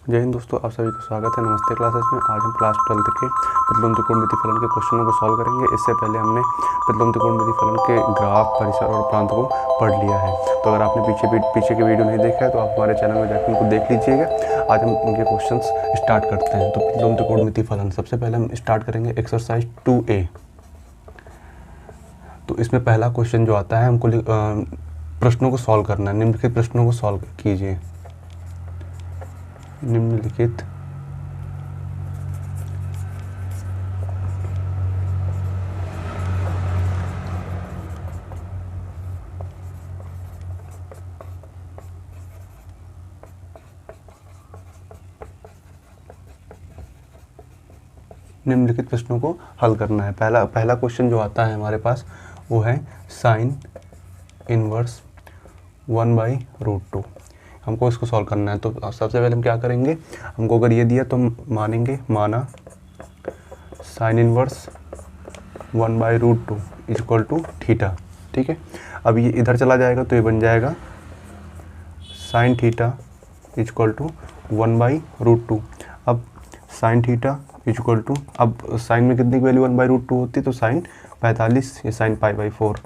जय हिंद दोस्तों, आप सभी का स्वागत है नमस्ते क्लासेस में। आज हम क्लास 12 के प्रतिलोम त्रिकोणमिति फलन के क्वेश्चनों को सॉल्व करेंगे। इससे पहले हमने प्रतिलोम त्रिकोणमिति फलन के ग्राफ, परिसर और प्रांत को पढ़ लिया है। तो अगर आपने पीछे के वीडियो नहीं देखा है तो आप हमारे चैनल में जाकर उनको देख लीजिएगा। आज हम उनके क्वेश्चन स्टार्ट करते हैं। तो प्रतिलोम त्रिकोणमिति फलन, सबसे पहले हम स्टार्ट करेंगे एक्सरसाइज 2A। तो इसमें पहला क्वेश्चन जो आता है, हमको प्रश्नों को सॉल्व करना है। निम्नलिखित प्रश्नों को सॉल्व कीजिए। निम्नलिखित निम्नलिखित प्रश्नों को हल करना है। पहला क्वेश्चन जो आता है हमारे पास वो है साइन इनवर्स 1/√2। हमको इसको सॉल्व करना है। तो सबसे पहले हम क्या करेंगे, हमको अगर ये दिया तो हम माना sine inverse 1/√2 equal to theta. ठीक है, अब ये इधर चला जाएगा तो ये बन जाएगा साइन थीटा इक्वल टू 1/√2। अब साइन थीटा इक्वल टू, अब साइन में कितनी की वैल्यू 1/√2 होती है, तो साइन 45, ये साइन π/4।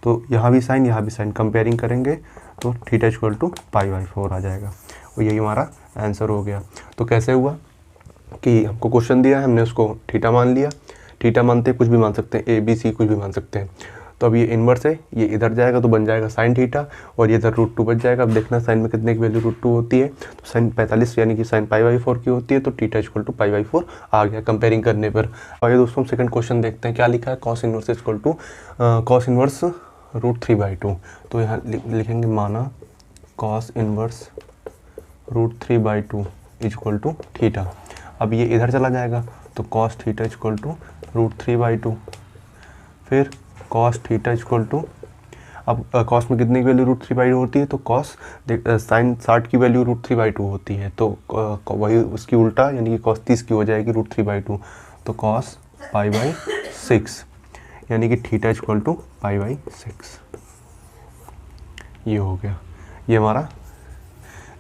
तो यहाँ भी साइन कंपेयरिंग करेंगे तो थीटा इक्वल टू π/4 आ जाएगा। और यही हमारा आंसर हो गया। तो कैसे हुआ कि हमको क्वेश्चन दिया है, हमने उसको थीटा मान लिया। थीटा मानते कुछ भी मान सकते हैं, ABC कुछ भी मान सकते हैं। तो अब ये इन्वर्स है, ये इधर जाएगा तो बन जाएगा साइन थीटा, और ये इधर √2 बच जाएगा। अब देखना साइन में कितने की वैल्यू √2 होती है, तो साइन 45 यानी कि साइन π/4 की होती है। तो थीटा इक्वल टू π/4 आ गया कंपेयरिंग करने पर। आइए दोस्तों, हम सेकंड क्वेश्चन देखते हैं क्या लिखा है। Cos inverse equal to cos inverse √3/2। तो यहाँ लिखेंगे माना cos inverse √3/2 equal to theta. अब ये इधर चला जाएगा तो कॉस थीटा इक्वल टू √3/2। फिर कॉस थीटा इक्वल टू, अब कॉस में कितने की वैल्यू √3/2 होती है, तो कॉस साइन 60 की वैल्यू √3/2 होती है। तो वही उसकी उल्टा यानी कि कॉस 30 की हो जाएगी √3/2। तो कॉस π/6 यानी कि थीटा इक्वल टू π/6। ये हो गया, ये हमारा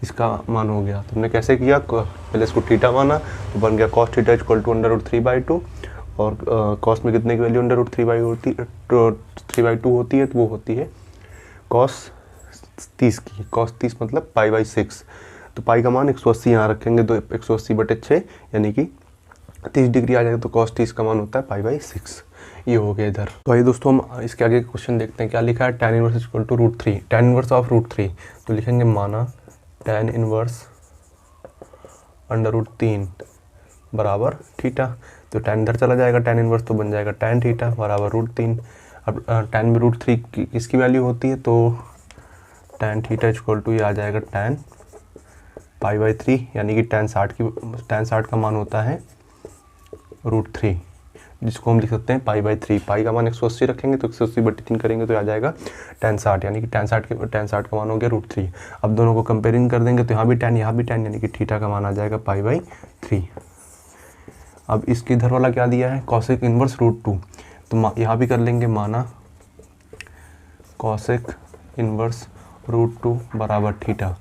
इसका मान हो गया। तो हमने कैसे किया, पहले इसको थीटा माना तो बन गया कॉस थीटा इक्वल टू √3/2। और कॉस में कितने की वैल्यू √3/2 होती है, तो वो होती है कॉस 30 की। कॉस 30 मतलब π/6। तो पाई का मान 180 यहाँ रखेंगे तो 180/6 यानी कि 30 डिग्री आ जाएगा। तो कॉस 30 का मान होता है π/6। ये हो गया इधर। तो आइए दोस्तों, हम इसके आगे क्वेश्चन देखते हैं क्या लिखा है। tan inverse equal to √3, tan इनवर्स ऑफ √3। तो लिखेंगे माना tan इनवर्स √3 बराबर थीटा। तो tan इधर चला जाएगा, tan इनवर्स तो बन जाएगा tan थीटा बराबर √3। अब tan में √3 किसकी वैल्यू होती है, तो tan थीटा इक्वल टू ये आ जाएगा tan π/3 यानी कि tan 60 का मान होता है √3, जिसको हम लिख सकते हैं π/3। पाई का मान 180 रखेंगे तो 180/3 करेंगे तो आ जाएगा tan 60 यानी कि tan 60 का मान हो गया √3। अब दोनों को कंपेयरिंग कर देंगे तो यहाँ भी tan यानी कि थीटा का मान आ जाएगा π/3। अब इसके इधर वाला क्या दिया है, कॉसेक इनवर्स √2। तो यहाँ भी कर लेंगे माना कॉसेक इनवर्स √2 बराबर थीटा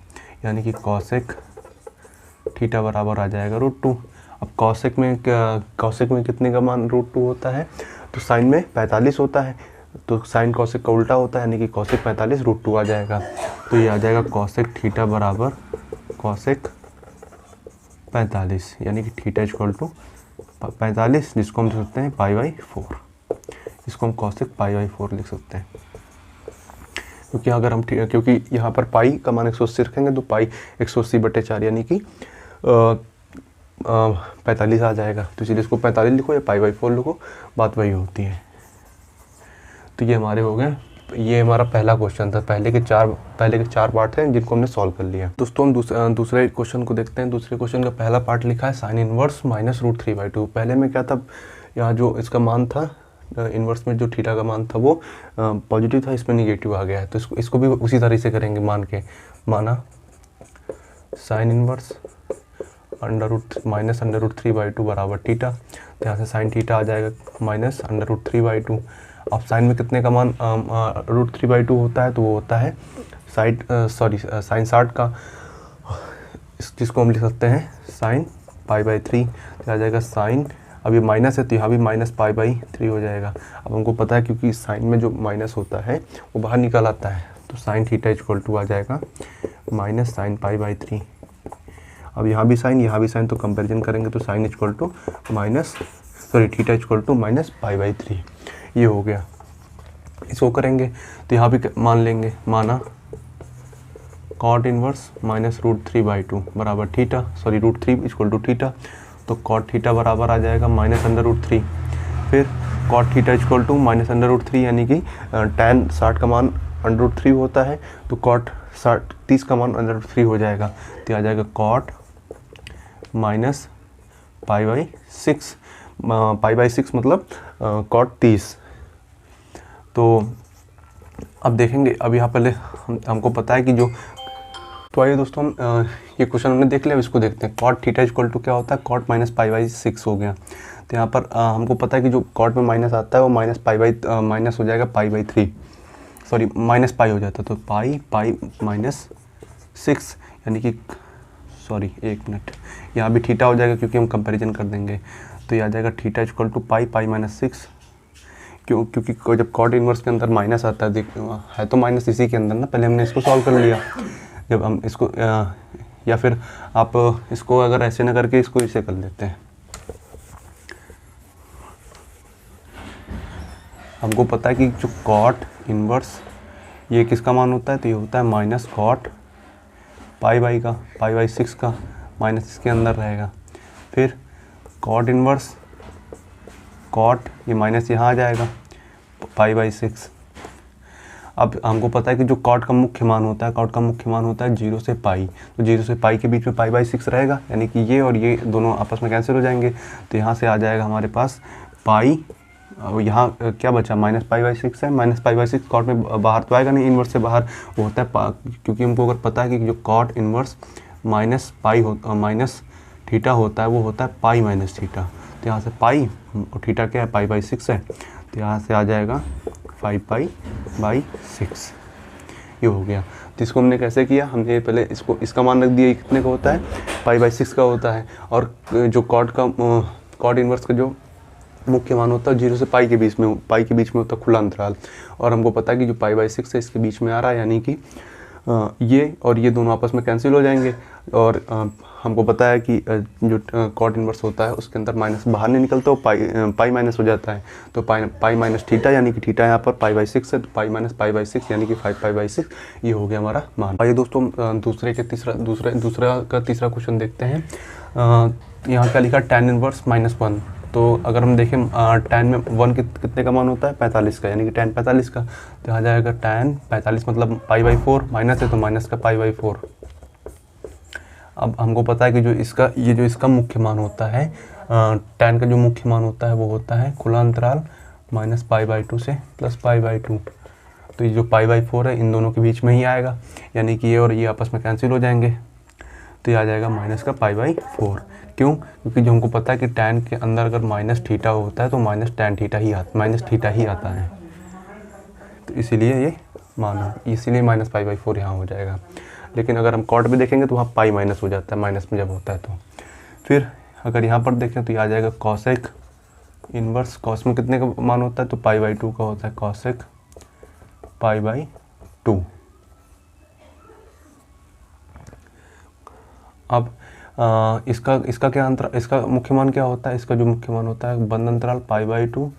यानी कि कॉसेक थीटा बराबर आ जाएगा √2। अब कॉसेक में कितने का मान √2 होता है, तो साइन में 45 होता है। तो साइन कॉसेक का उल्टा होता है यानी कि कॉसेक 45 √2 आ जाएगा। तो ये आ जाएगा कॉसेक थीटा बराबर कॉसेक 45 यानी कि थीटा इक्वल टू 45, जिसको हम लिख सकते हैं π/4। इसको हम कॉसेक π/4 लिख सकते हैं। क्योंकि यहाँ पर पाई का मान 180 रखेंगे तो पाई 180/4 यानी कि 45 आ जाएगा। तो इसलिए इसको 45 लिखो या π/4 लिखो, बात वही होती है। तो ये हमारे हो गए, ये हमारा पहला क्वेश्चन था। पहले के चार पार्ट हैं जिनको हमने सॉल्व कर लिया। दोस्तों, हम दूसरे क्वेश्चन को देखते हैं। दूसरे क्वेश्चन का पहला पार्ट लिखा है साइन इनवर्स -√3/2। पहले में क्या था, यहाँ जो इसका मान था इनवर्स में जो थीटा का मान था वो पॉजिटिव था, इसमें निगेटिव आ गया है। तो इसको भी उसी तरह से करेंगे। माना साइन इनवर्स -√3/2 बराबर थीटा। तो यहाँ से साइन थीटा आ जाएगा -√3/2। अब साइन में कितने का मान √3/2 होता है, तो वो होता है साइन 60 का इस चीज़ को हम लिख सकते हैं साइन पाई बाई 3, तो आ जाएगा साइन, अब ये माइनस है तो यहाँ भी माइनस पाई बाई 3 हो जाएगा। अब हमको पता है क्योंकि साइन में जो माइनस होता है वो बाहर निकल आता है, तो साइन थीटा इक्वल टू आ जाएगा माइनस साइन पाई बाई 3। अब यहाँ भी साइन तो कंपैरिजन करेंगे तो sine equal to theta equal to minus pi by 3, ये हो गया। इसको करेंगे तो यहाँ भी मान लेंगे, माना कॉट इनवर्स माइनस √3/2 बराबर थीटा, √3 इक्वल टू थीटा, तो कॉट थीटा बराबर आ जाएगा माइनस √3। फिर cot theta equal to minus √3, यानी कि tan 60 का मान √3 होता है, तो कॉट 30 का मान √3 हो जाएगा, तो आ जाएगा कॉट माइनस पाई बाई 6 मतलब कॉट 30। तो अब देखेंगे, अब यहाँ पहले हमको पता है कि जो, तो आइए दोस्तों हम ये क्वेश्चन हमने देख लिया, अब इसको देखते हैं। कॉट थीटा इक्वल टू क्या होता है, कॉट माइनस पाई बाई 6 हो गया। तो यहाँ पर हमको पता है कि जो कॉट में माइनस आता है वो माइनस हो जाएगा पाई बाई 3, माइनस पाई हो जाता है, तो पाई माइनस 6, यानी कि एक मिनट, यहाँ भी थीटा हो जाएगा क्योंकि हम कंपैरिजन कर देंगे, तो ये आ जाएगा theta equal to pi minus 6। क्योंकि जब कॉट इनवर्स के अंदर माइनस आता है तो माइनस इसी के अंदर ना, पहले हमने इसको सॉल्व कर लिया। जब हम इसको या फिर आप इसको अगर ऐसे ना करके इसको इसे कर लेते हैं, हमको पता है कि जो कॉट इनवर्स ये किसका मान होता है, तो ये होता है माइनस कॉट पाई बाई 6 का, माइनस इसके अंदर रहेगा। फिर कॉट इनवर्स कॉट, ये माइनस यहाँ आ जाएगा पाई बाई 6। अब हमको पता है कि जो कॉट का मुख्य मान होता है 0 से पाई, तो 0 से पाई के बीच में पाई बाई 6 रहेगा, यानी कि ये और ये दोनों आपस में कैंसिल हो जाएंगे, तो यहाँ से आ जाएगा हमारे पास पाई, यहाँ क्या बचा, माइनस पाई बाई 6 है, माइनस पाई बाई 6 कॉट में बाहर तो आएगा नहीं, इन्वर्स से बाहर वो होता है क्योंकि हमको अगर पता है कि जो कॉट इन्वर्स माइनस थीटा होता है वो होता है पाई माइनस थीटा, तो यहाँ से पाई और थीटा क्या है, पाई बाई 6 है, तो यहाँ से आ जाएगा 5 पाई बाई 6, ये हो गया। तो इसको हमने कैसे किया, हमने पहले इसका मान रख दिया, कितने का होता है, पाई बाई 6 का होता है, और जो कॉट इनवर्स का जो मुख्य मान होता है 0 से पाई के बीच में होता है खुला अंतराल, और हमको पता है कि जो पाई बाई 6 है इसके बीच में आ रहा है, यानी कि ये और ये दोनों आपस में कैंसिल हो जाएंगे, और हमको पता है कि जो कॉट इनवर्स होता है उसके अंदर माइनस बाहर नहीं निकलता, वो पाई माइनस हो जाता है, तो पाई माइनस थीटा, यानी कि थीटा यहाँ पर पाई बाई 6 है, तो पाई माइनस पाई बाई 6 यानी कि 5 पाई बाई 6, ये हो गया हमारा मान। आइए दोस्तों दूसरा का तीसरा क्वेश्चन देखते हैं। यहाँ क्या लिखा, tan इनवर्स -1, तो अगर हम देखें tan में 1 कितने का मान होता है, 45 का, यानी कि tan 45 का, तो आ जाएगा tan 45 मतलब पाई बाई 4, माइनस है तो माइनस का पाई बाई 4। अब हमको पता है कि जो इसका मुख्य मान होता है, tan का जो मुख्य मान होता है वो होता है खुला अंतराल माइनस पाई बाई 2 से प्लस पाई बाई 2, तो ये जो पाई बाई 4 है इन दोनों के बीच में ही आएगा, यानी कि ये और ये आपस में कैंसिल हो जाएंगे, तो ये आ जाएगा माइनस का पाई बाई 4। क्यों, क्योंकि जो हमको पता है कि tan के अंदर अगर माइनस थीटा होता है तो माइनस थीटा ही आता है, तो इसीलिए ये माना, इसीलिए माइनस पाई बाई 4 यहाँ हो जाएगा। लेकिन अगर हम कॉट भी देखेंगे तो वहाँ पाई माइनस हो जाता है, माइनस में जब होता है तो। फिर अगर यहाँ पर देखें तो ये आ जाएगा कॉसेक इनवर्स, कॉस में कितने का मान होता है, तो पाई बाई 2 का होता है, कॉसेक पाई बाई 2। अब इसका क्या अंतर, इसका मुख्य मान क्या होता है, इसका जो मुख्य मान होता है बंद अंतराल पाई बाई 2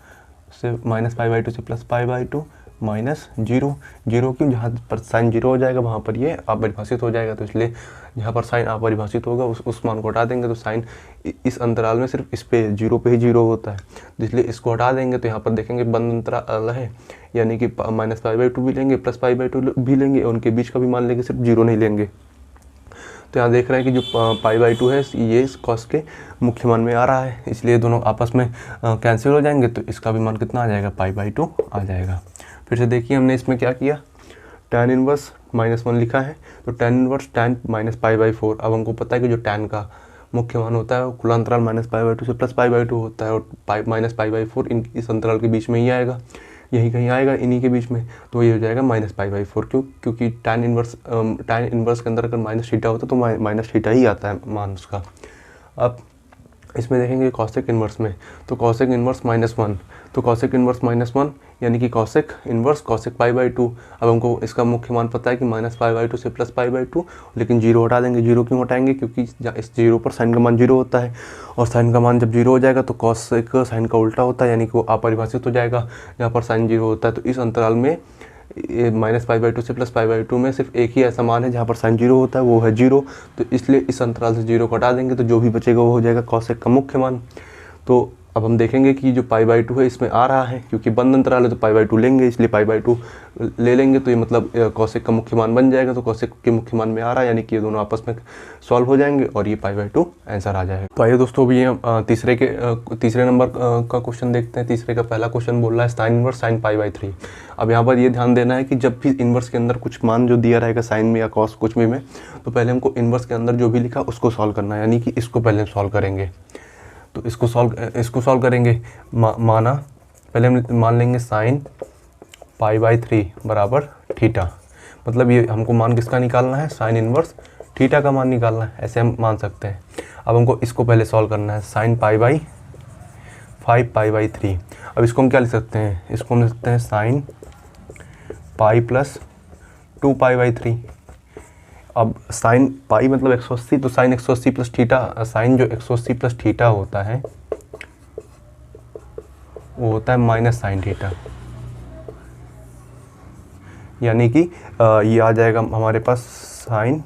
से माइनस पाई बाई 2 से प्लस पाई बाई 2 माइनस 0 क्यों, जहाँ पर साइन 0 हो जाएगा वहाँ पर ये अपरिभाषित हो जाएगा, तो इसलिए जहाँ पर साइन अपरिभाषित होगा उस मान को हटा देंगे, तो साइन इस अंतराल में सिर्फ इस पे 0 पे ही 0 होता है, तो इसलिए इसको हटा देंगे, तो यहाँ पर देखेंगे बंद अंतराल है, यानी कि माइनस पाई बाई 2 भी लेंगे, प्लस पाई बाई 2 भी लेंगे, उनके बीच का भी मान लेंगे, सिर्फ 0 नहीं लेंगे। तो यहाँ देख रहे हैं कि जो पाई बाई 2 है ये इस कॉस के मुख्य मान में आ रहा है, इसलिए दोनों आपस में कैंसिल हो जाएंगे, तो इसका भी मान कितना आ जाएगा, पाई बाई 2 आ जाएगा। फिर से देखिए हमने इसमें क्या किया, tan इनवर्स -1 लिखा है, तो tan inverse tan minus pi by 4। अब हमको पता है कि जो tan का मुख्य मान होता है वो खुला अंतराल माइनस पाई बाई 2 से प्लस पाई बाई 2 होता है, और माइनस पाई बाई 4 इस अंतराल के बीच में ही आएगा, यही कहीं आएगा इन्हीं के बीच में, तो ये हो जाएगा -π/4। क्योंकि tan इन्वर्स के अंदर अगर माइनस थीटा होता तो माइनस थीटा ही आता है मान उसका। अब इसमें देखेंगे कॉसेक इन्वर्स में, तो कॉसेक इन्वर्स -1, तो कॉसेक इन्वर्स -1 यानी कि कॉसेक इन्वर्स कॉसेक π/2। अब हमको इसका मुख्य मान पता है कि -π/2 से +π/2, लेकिन जीरो हटा देंगे। जीरो क्यों हटाएंगे? क्योंकि इस जीरो पर साइन का मान जीरो होता है, और साइन का मान जब जीरो हो जाएगा तो कॉसेक साइन का उल्टा होता है, यानी कि वो अपरिभाषित हो जाएगा। जहाँ पर साइन जीरो होता है तो इस अंतराल में -π/2 से +π/2 में सिर्फ एक ही ऐसा मान है जहाँ पर साइन जीरो होता है, वो है जीरो। तो इसलिए इस अंतराल से जीरो को हटा देंगे तो जो भी बचेगा वो हो जाएगा कॉसेक का मुख्य मान। तो अब हम देखेंगे कि जो π/2 है इसमें आ रहा है, क्योंकि बंद अंतराल है तो π/2 लेंगे, इसलिए π/2 ले लेंगे तो ये मतलब कॉसेक का मुख्य मान बन जाएगा। तो कॉसेक के मुख्य मान में आ रहा है, यानी कि ये दोनों आपस में सॉल्व हो जाएंगे और ये π/2 आंसर आ जाएगा। तो आइए दोस्तों, अभी तीसरे नंबर का क्वेश्चन देखते हैं। तीसरे का पहला क्वेश्चन बोल रहा है साइन इनवर्स साइन π/3। अब यहाँ पर ये ध्यान देना है कि जब भी इन्वर्स के अंदर कुछ मान जो दिया रहेगा साइन में या कॉस कुछ भी में, तो पहले हमको इन्वर्स के अंदर जो भी लिखा उसको सॉल्व करना है, यानी कि इसको पहले सॉल्व करेंगे। तो इसको सॉल्व करेंगे। माना पहले हम मान लेंगे साइन π/3 बराबर थीटा, मतलब ये हमको मान किसका निकालना है? साइन इन्वर्स थीटा का मान निकालना है, ऐसे हम मान सकते हैं। अब हमको इसको पहले सॉल्व करना है, साइन π/3। अब इसको हम क्या लिख सकते हैं? इसको हम लिख सकते हैं साइन पाई प्लस 2π/3। अब साइन पाई मतलब 180, तो साइन 180 प्लस थीटा, साइन जो 180 प्लस थीटा होता है वो होता है माइनस साइन थीटा, यानी कि ये आ जाएगा हमारे पास साइन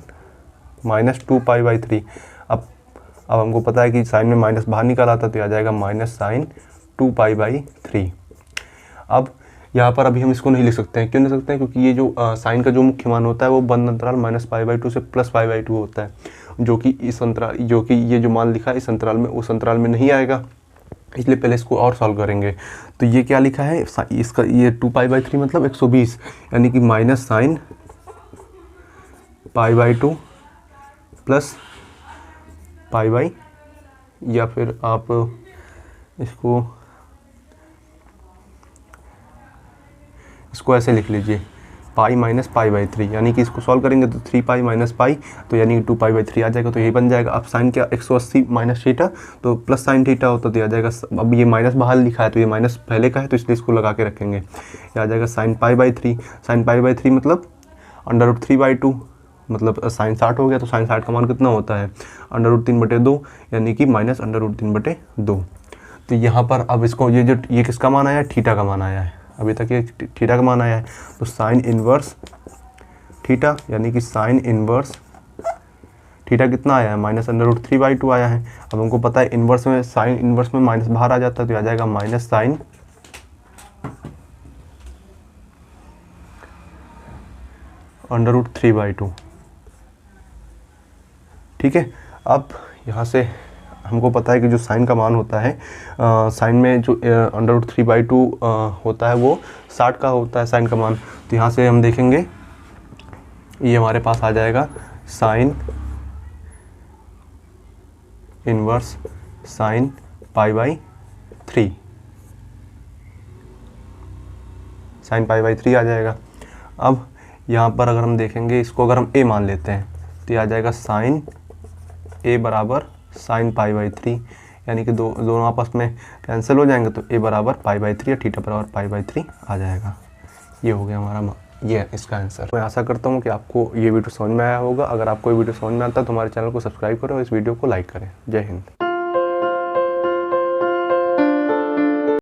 -2π/3। अब हमको पता है कि साइन में माइनस बाहर निकल आता, तो आ जाएगा माइनस साइन 2π/3। अब यहाँ पर अभी हम इसको नहीं लिख सकते हैं। क्यों नहीं सकते हैं? क्योंकि ये जो साइन का जो मुख्य मान होता है वो बंद अंतराल -π/2 से +π/2 होता है, जो कि ये जो मान लिखा है इस अंतराल में उस अंतराल में नहीं आएगा, इसलिए पहले इसको और सॉल्व करेंगे। तो ये क्या लिखा है? इसका ये 2π/3 मतलब 120, यानी कि माइनस साइन π/2 प्लस π/, या फिर आप इसको ऐसे लिख लीजिए, पाई माइनस π/3, यानी कि इसको सॉल्व करेंगे तो 3π माइनस पाई, तो यानी कि 2π/3 आ जाएगा। तो यही बन जाएगा। अब साइन क्या 180 माइनस थीटा, तो प्लस साइन थीटा होता तो आ जाएगा। अब ये माइनस बाहर लिखा है तो ये माइनस पहले का है, तो इसलिए इसको लगा के रखेंगे। ये आ जाएगा साइन π/3। साइन π/3 मतलब √3/2, मतलब साइन 60 हो गया, तो साइन 60 का मान कितना होता है? √3/2, यानी कि माइनस √3/2। तो यहाँ पर अब इसको ये किसका मान आया है? थीटा का मान आया है। अभी तक ये थीटा का मान आया है, तो साइन इन्वर्स थीटा, यानी कि साइन इन्वर्स थीटा कितना आया है? -√3/2 आया है। अब हमको पता है इन्वर्स में, साइन इन्वर्स में माइनस बाहर आ जाता है, तो आ जाएगा माइनस साइन √3/2। ठीक है। अब यहाँ से हमको पता है कि जो साइन का मान होता है, साइन में जो √3/2 होता है वो 60 का होता है साइन का मान। तो यहाँ से हम देखेंगे ये हमारे पास आ जाएगा साइन इन्वर्स साइन π/3, साइन π/3 आ जाएगा। अब यहाँ पर अगर हम देखेंगे, इसको अगर हम a मान लेते हैं तो ये आ जाएगा साइन a बराबर साइन π/3, यानी कि दोनों आपस में कैंसिल हो जाएंगे, तो a बराबर π/3 या थीटा बराबर π/3 आ जाएगा। ये हो गया हमारा, ये इसका आंसर। मैं आशा करता हूँ कि आपको ये वीडियो समझ में आया होगा। अगर आपको ये वीडियो समझ में आता है तो हमारे चैनल को सब्सक्राइब करें और इस वीडियो को लाइक करें। जय हिंद।